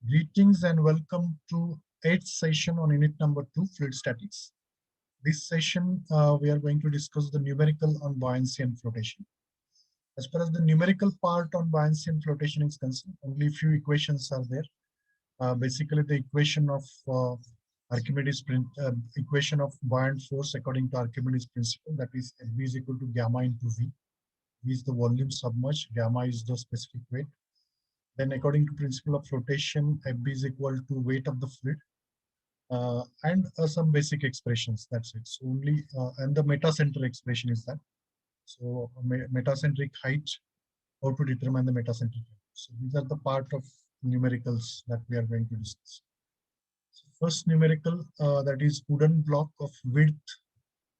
Greetings and welcome to 8th session on unit number 2, fluid statics. This session, we are going to discuss the numerical on buoyancy and flotation. As far as the numerical part on buoyancy and flotation is concerned, only few equations are there. Basically, the equation of equation of buoyant force according to Archimedes principle, that is Fb is equal to gamma into V. V is the volume submerged, gamma is the specific weight. Then according to principle of flotation, Fb is equal to weight of the fluid and some basic expressions. That's it. So only and the metacenter expression is that. So metacentric height, how to determine the metacentric height. So these are the part of numericals that we are going to discuss. So first numerical, that is wooden block of width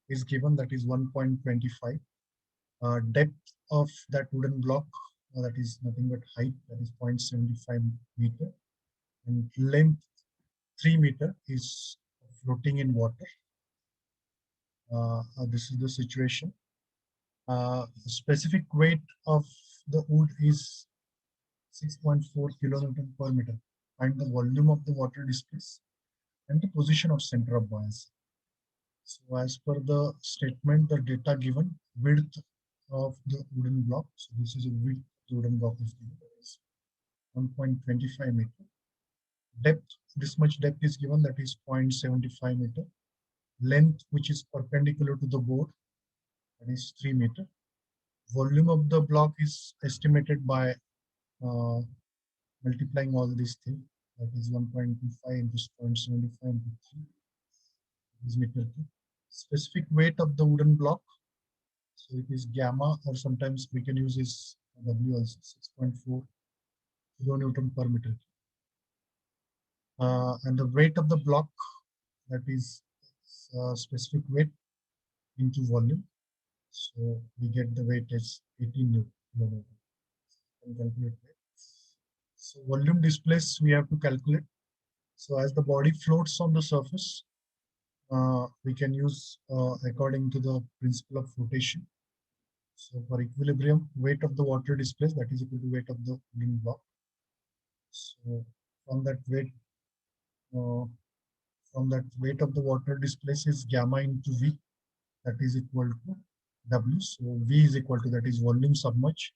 is given, that is 1.25. Depth of that wooden block, that is nothing but height, that is 0.75 meter, and length 3 meter is floating in water. This is the situation. Specific weight of the wood is 6.4 kilonewton per meter. Find the volume of the water displaced and the position of center of buoyancy. So as per the statement, the data given, width of the wooden block. So this is a width of the wooden block is given, that is 1.25 meter. Depth, this much depth is given, that is 0.75 meter. Length, which is perpendicular to the board, that is 3 meter. Volume of the block is estimated by multiplying all these things, that is 1.25 into 0.75 into 3 is meter cube. Specific weight of the wooden block, so it is gamma, or sometimes we can use this W also, 6.4 kilonewton per meter cube. And the weight of the block, that is specific weight into volume. So we get the weight as 18 kilonewton. So calculate weight. So volume displaced we have to calculate. So as the body floats on the surface, we can use according to the principle of flotation. So for equilibrium, weight of the water displaced, that is equal to weight of the wooden block. So from that weight of the water displaced is gamma into V, that is equal to W. So V is equal to, that is volume submerged,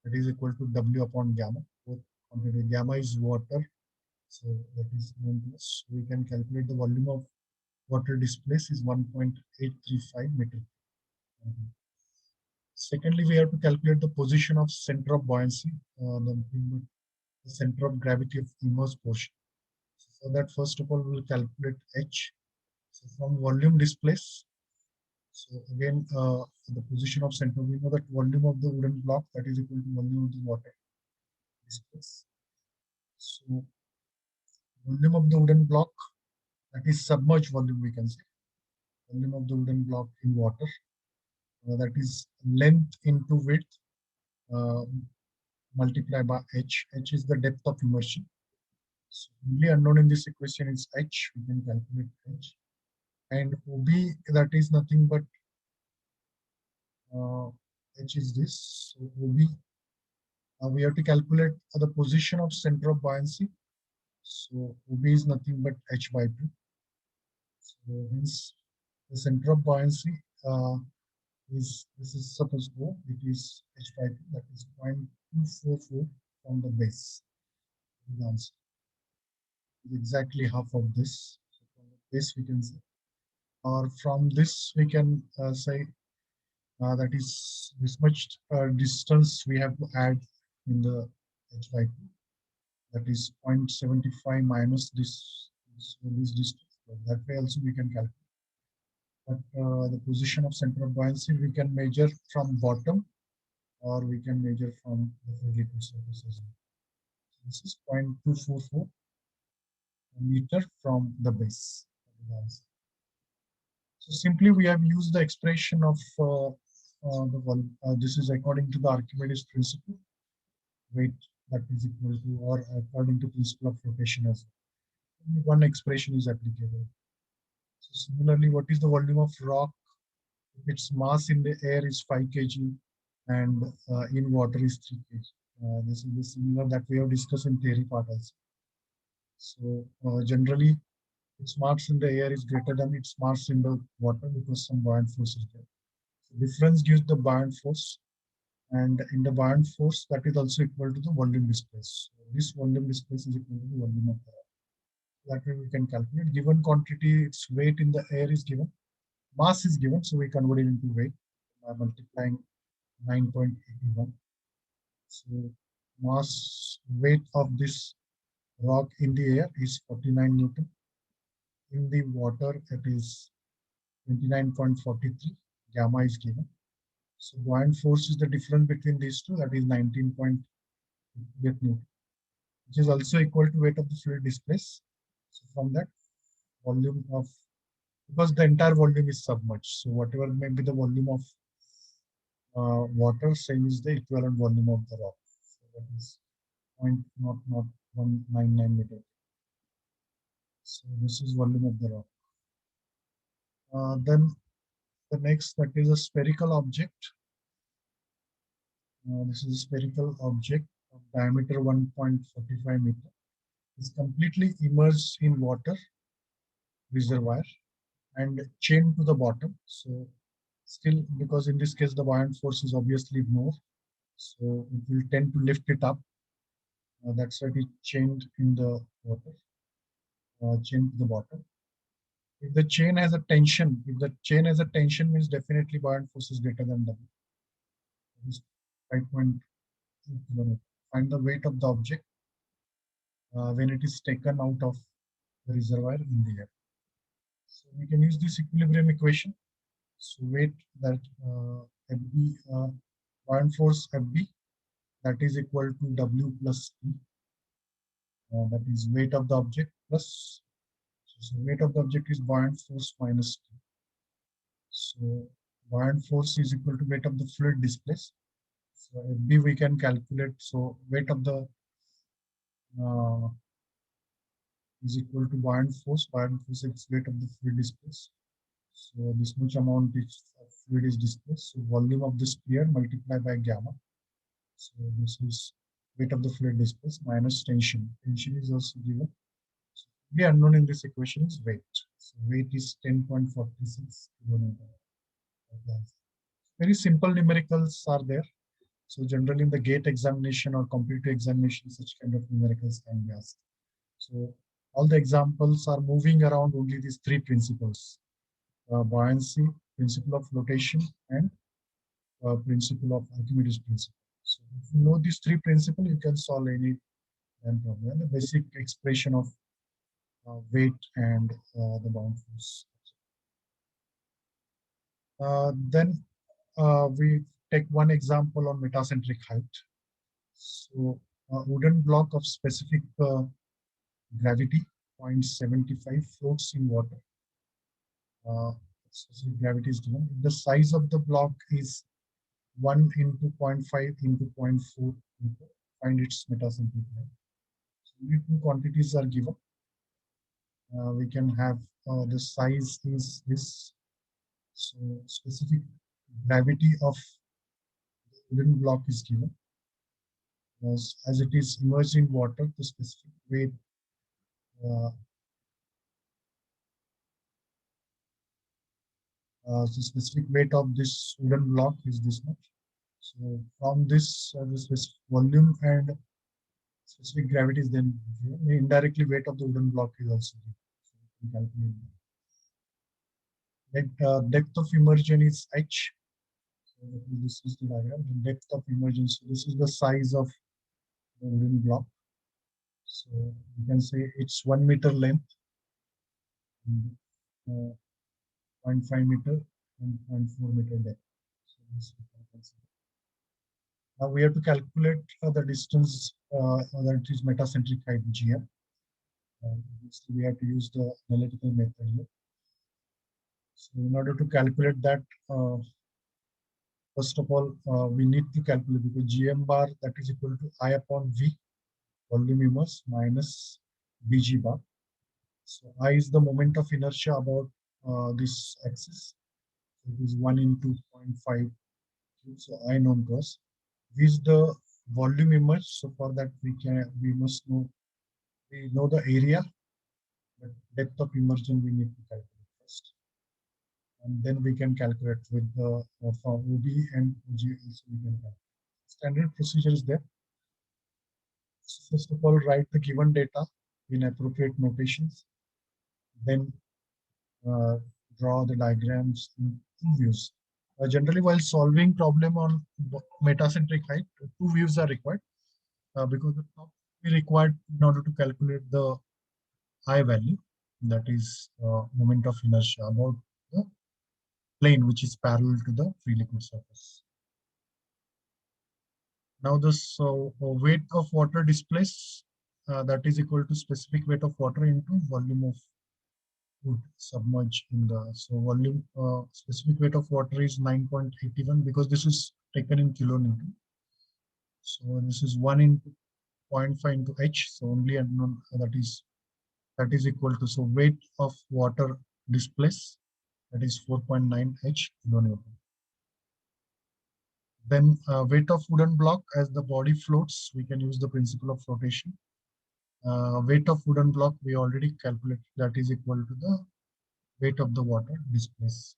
that is equal to W upon gamma. Both quantity, gamma is water, so that is known to us. So we can calculate the volume of water displaced is 1.835 meter. Secondly, we have to calculate the position of center of buoyancy, the center of gravity of immersed portion. So for that, first of all, we will calculate H. So from volume displaced, so again, the position of center, we know that volume of the wooden block, that is equal to volume of the water displaced. So volume of the wooden block, that is submerged volume, we can say. Volume of the wooden block in water, that is length into width multiplied by H. H is the depth of immersion. So only unknown in this equation is H. We can calculate H. And OB, that is nothing but H is this. So OB, we have to calculate the position of center of buoyancy. So OB is nothing but H by 2. So hence the center of buoyancy this is supposed to, it is H by 2, that is 0.244 from the base. The answer is exactly half of this. So from the base we can say, or from this we can say that is this much distance we have to add in the H by 2. That is 0.75 minus this distance. So that way also we can calculate. But the position of center of buoyancy we can measure from bottom, or we can measure from the liquid surface as well. So this is 0.244 meter from the base. So simply we have used the expression of this is according to the Archimedes principle, weight that is equal to, or according to principle of flotation as well. Only one expression is applicable. So similarly, what is the volume of rock? Its mass in the air is 5 kg and in water is 3 kg. This is similar that we have discussed in theory part also. So generally, its mass in the air is greater than its mass in the water because some buoyant force is there. The difference gives the buoyant force, and in the buoyant force, that is also equal to the volume displaced. So this volume displaced is equal to the volume of the air. That way we can calculate. Given quantity, its weight in the air is given. Mass is given, so we convert it into weight by multiplying 9.81. So mass weight of this rock in the air is 49 Newton. In the water, it is 29.43. Gamma is given. So buoyant force is the difference between these two, that is 19.8 Newton, which is also equal to weight of the fluid displaced. So from that, volume of, because the entire volume is submerged, so whatever may be the volume of water, same is the equivalent volume of the rock. So that is 0.00199 meter. So this is volume of the rock. Then the next, that is a spherical object. This is a spherical object of diameter 1.45 meter. It's completely immersed in water reservoir and chained to the bottom. So still, because in this case the buoyant force is obviously more, so it will tend to lift it up. That's why it is chained in the water, chained to the bottom. If the chain has a tension, if the chain has a tension, means definitely buoyant force is greater than W. That is 5.2 kilonewton. Find the weight of the object when it is taken out of the reservoir in the air. So we can use this equilibrium equation. So weight that FB, buoyant force FB, that is equal to W plus T. That is weight of the object plus, so weight of the object is buoyant force minus T. So buoyant force is equal to weight of the fluid displaced. So FB we can calculate. So weight of the is equal to buoyant force. Buoyant force is weight of the fluid displaced. So this much amount is fluid is displaced. So volume of the sphere multiplied by gamma. So this is weight of the fluid displaced minus tension. Tension is also given. So the unknown in this equation is weight. So weight is 10.46 kilonewton. Very simple numericals are there. So generally in the GATE examination or competitive examination, such kind of numericals can be asked. So all the examples are moving around only these three principles: buoyancy, principle of flotation, and principle of Archimedes principle. So if you know these three principles, you can solve any problem. And the basic expression of weight and the bound force. Then we take one example on metacentric height. So a wooden block of specific gravity 0.75 floats in water. Specific gravity is given. The size of the block is 1 into 0.5 into 0.4 meter. Find its metacentric height. So the two quantities are given. We can have the size is this. So specific gravity of the wooden block is given. As it is immersed in water, the specific weight the specific weight of this wooden block is this much. So from this, the specific volume and specific gravity is then given. Indirectly weight of the wooden block is also given. So we can calculate that. Depth of immersion is h. So this is the diagram. The depth of immersion. So this is the size of the wooden block. So you can say it's 1 meter length, 0.5 meter, and 0.4 meter depth. So this we can consider. Now we have to calculate the distance that is metacentric height GM. We have to use the analytical method here. So in order to calculate that, first of all, we need to calculate, because GM bar, that is equal to I upon V, volume immerse, minus BG bar. So I is the moment of inertia about this axis. So it is 1 into 0.5. So I known to us. V is the volume immerse. So for that we must know We know the area, but depth of immersion we need to calculate first. And then we can calculate with the for OB and OG also we can calculate. Standard procedure is there. So first of all, write the given data in appropriate notations. Then uh, draw the diagrams in two views. Generally, while solving problem on metacentric height, two views are required because the top we required in order to calculate the I value, that is moment of inertia about the plane which is parallel to the free liquid surface. Now this weight of water displaced, that is equal to specific weight of water into volume of wood submerged in the, so volume specific weight of water is 9.81 because this is taken in kilonewton. So this is 1 into 0.5 into h, so only unknown that is equal to, so weight of water displaced, that is 4.9 h kilonewton. Then weight of wooden block, as the body floats, we can use the principle of flotation. Weight of wooden block we already calculated, that is equal to the weight of the water displaced.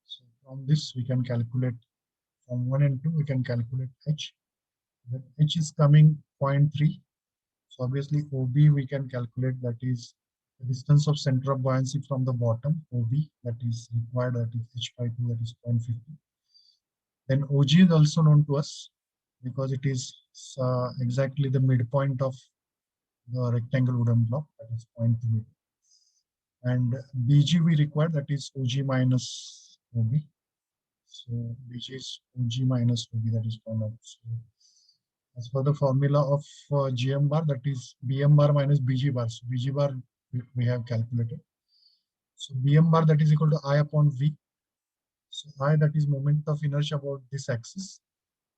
So from this we can calculate, from 1 and 2 we can calculate h. Then h is coming 0.3. So obviously OB we can calculate, that is the distance of center of buoyancy from the bottom, OB, that is required, that is h by 2, that is 0.50. Then OG is also known to us because it is exactly the midpoint of the rectangle wooden block, that is 0.2 meter. And BG we require, that is OG minus OB. So BG is OG minus OB, that is 0.0. So as per the formula of GM bar, that is BM bar minus BG bar. So BG bar we have calculated. So BM bar, that is equal to I upon V. So I, that is moment of inertia about this axis.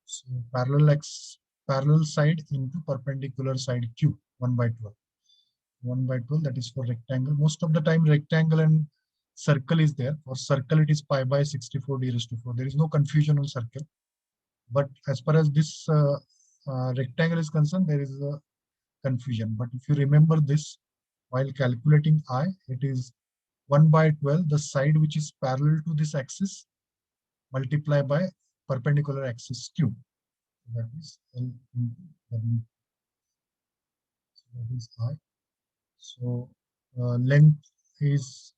So parallel side into perpendicular side Q, 1 by 12. 1 by 12, that is for rectangle. Most of the time rectangle and circle is there. For circle it is pi by 64 d raised to 4. There is no confusion on circle. But as far as this rectangle is concerned, there is a confusion. But if you remember this, while calculating I, it is 1 by 12, the side which is parallel to this axis, multiply by perpendicular axis Q. That is L into W. So that is I. So length is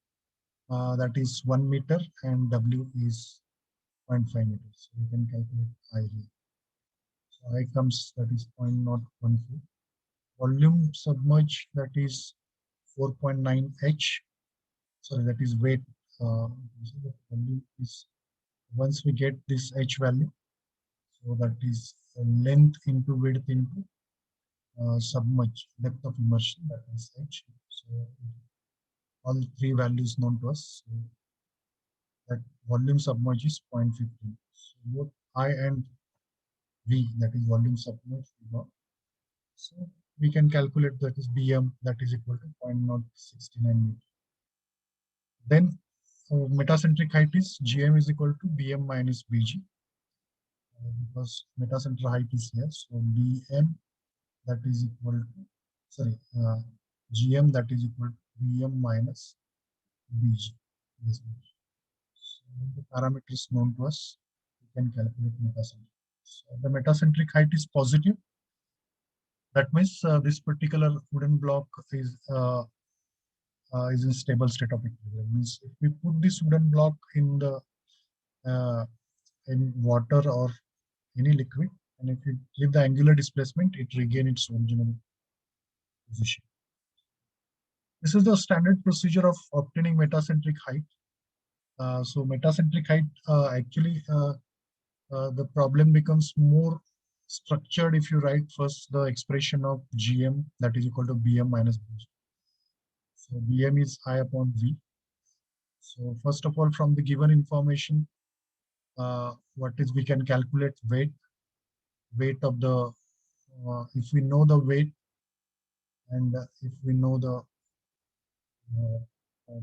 that is 1 meter and W is 0.5 meters. So we can calculate I here. So I comes, that is 0.014. Volume submerged, that is 4.9 H. Sorry, that is weight. Volume is, once we get this H value, so that is length into width into submerged, depth of immersion, that is H. So all three values known to us. So that volume submerged is 0.15. So both I and V, that is volume submerged, we got. So we can calculate, that is BM, that is equal to 0.069 meter. Then metacentric height is GM is equal to BM minus BG. Because metacentric height is here, so BM, that is equal to, sorry, GM, that is equal to BM minus BG. This much. So the parameters known to us, we can calculate metacentric. So the metacentric height is positive. That means this particular wooden block is in stable state of equilibrium. Means if we put this wooden block in the in water or any liquid, and if you give the angular displacement, it regain its original position. This is the standard procedure of obtaining metacentric height. So metacentric height, actually the problem becomes more structured if you write first the expression of GM, that is equal to BM minus BG. So BM is I upon V. So first of all, from the given information, what is, we can calculate weight of the, if we know the weight and if we know the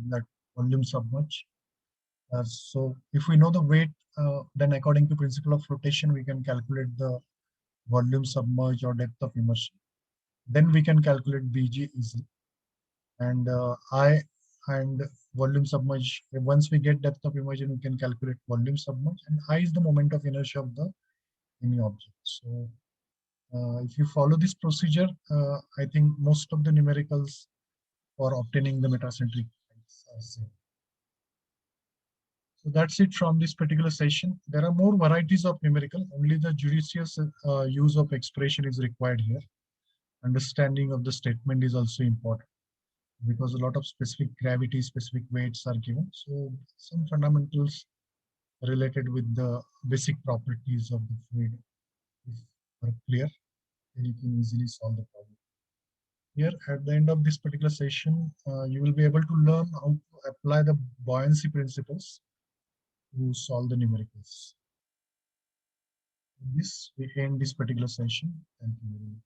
that volume submerged. So if we know the weight, then according to principle of flotation, we can calculate the volume submerged or depth of immersion. then we can calculate BG easily. And I and volume submerged. Once we get depth of immersion, we can calculate volume submerged, and I is the moment of inertia of the any object. So if you follow this procedure, I think most of the numericals for obtaining the metacentric heights are same. So that's it from this particular session. There are more varieties of numerical. Only the judicious use of expression is required here. Understanding of the statement is also important, because a lot of specific gravity, specific weights are given. So some fundamentals related with the basic properties of the fluid, if are clear, then you can easily solve the problem. Here at the end of this particular session, you will be able to learn how to apply the buoyancy principles to solve the numericals. With this, we end this particular session. Thank you very much.